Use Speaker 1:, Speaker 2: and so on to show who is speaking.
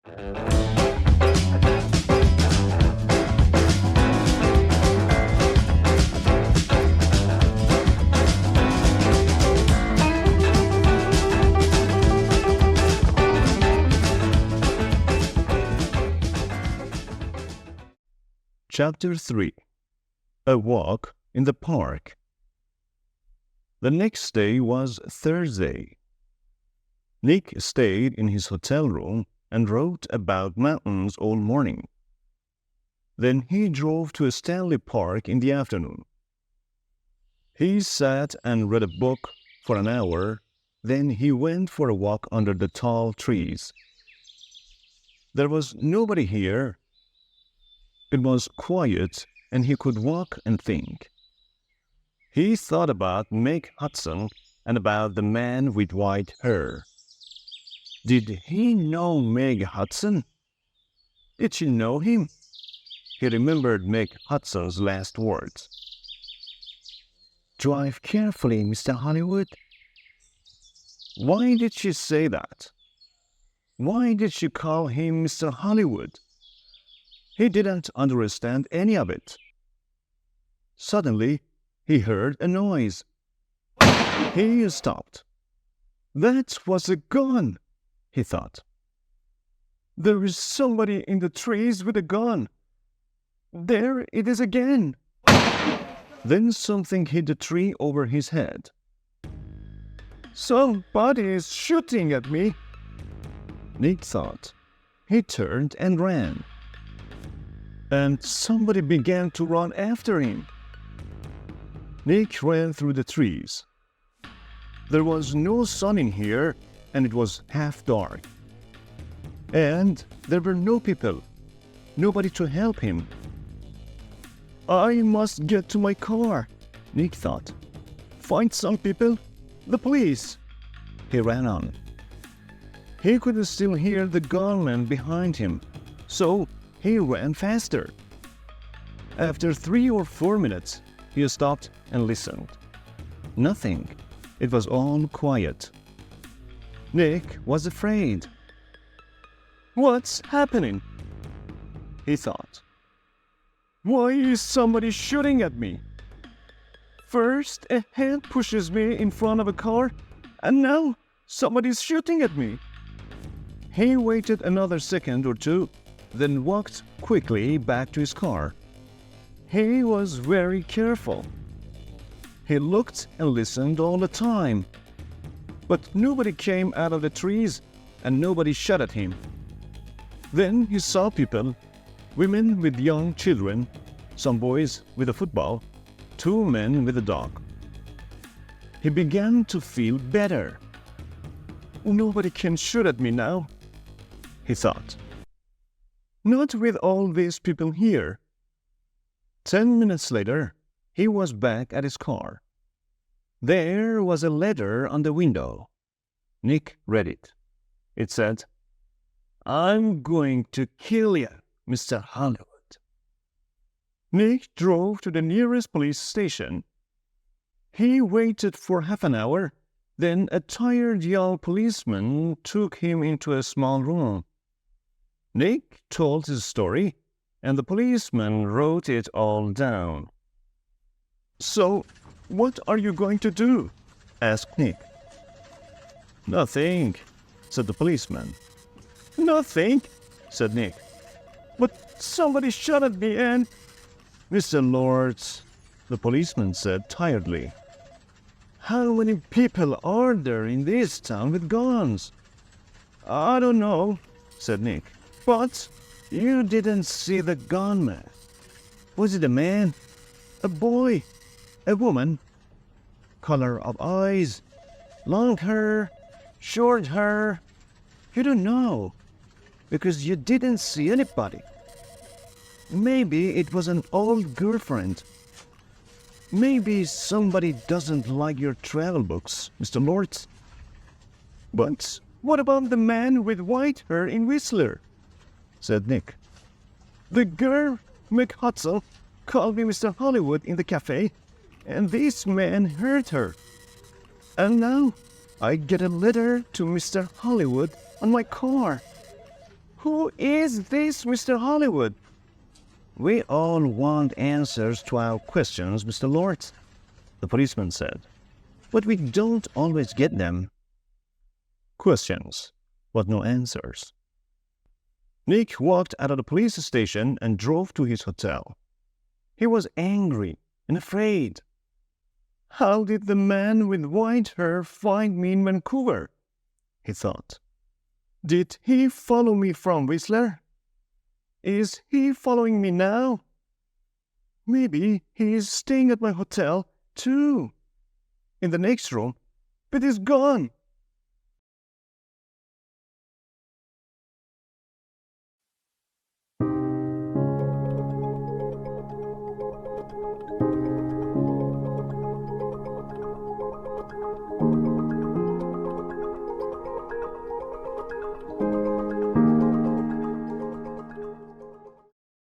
Speaker 1: Chapter 3. A Walk in the Park. The next day was Thursday. Nick stayed in his hotel room and wrote about mountains all morning. Then he drove to Stanley Park in the afternoon. He sat and read a book for an hour, then he went for a walk under the tall trees. There was nobody here. It was quiet, and he could walk and think. He thought about Meg Hudson and about the man with white hair. Did he know Meg Hudson? Did she know him? He remembered Meg Hudson's last words. "Drive carefully, Mr. Hollywood." Why did she say that? Why did she call him Mr. Hollywood? He didn't understand any of it. Suddenly, he heard a noise. He stopped. That was a gun, he thought. There is somebody in the trees with a gun. There it is again. Then something hit the tree over his head. Somebody is shooting at me, Nick thought. He turned and ran. And somebody began to run after him. Nick ran through the trees. There was no sun in here, and it was half dark. And there were no people, nobody to help him. I must get to my car, Nick thought. Find some people, the police. He ran on. He could still hear the gunman behind him, so he ran faster. After 3 or 4 minutes, he stopped and listened. Nothing. It was all quiet. Nick was afraid. What's happening? He thought. Why is somebody shooting at me? First, a hand pushes me in front of a car, and now somebody's shooting at me. He waited another second or two, then walked quickly back to his car. He was very careful. He looked and listened all the time. But nobody came out of the trees, and nobody shot at him. Then he saw people, women with young children, some boys with a football, 2 men with a dog. He began to feel better. Nobody can shoot at me now, he thought. Not with all these people here. 10 minutes later, he was back at his car. There was a letter on the window. Nick read it. It said, "I'm going to kill you, Mr. Hollywood." Nick drove to the nearest police station. He waited for half an hour, then a tired young policeman took him into a small room. Nick told his story, and the policeman wrote it all down. "So, what are you going to do?" asked Nick. "Nothing," said the policeman. "Nothing," said Nick. "But somebody shot at me and—" "Mr. Lortz," the policeman said tiredly. "How many people are there in this town with guns?" "I don't know," said Nick. "But you didn't see the gunman. Was it a man? A boy? A woman? Color of eyes? Long hair? Short hair? You don't know, because you didn't see anybody. Maybe it was an old girlfriend. Maybe somebody doesn't like your travel books, Mr. Lortz." "But what about the man with white hair in Whistler?" said Nick. "The girl, Meg Hudson, called me Mr. Hollywood in the café, and this man hurt her. And now I get a letter to Mr. Hollywood on my car. Who is this Mr. Hollywood? We all want answers to our questions, Mr. Lortz, the policeman said. But we don't always get them. Questions, but no answers. Nick walked out of the police station and drove to his hotel. He was angry and afraid. How did the man with white hair find me in Vancouver? He thought. Did he follow me from Whistler? Is he following me now? Maybe he is staying at my hotel, too. In the next room, but he's gone.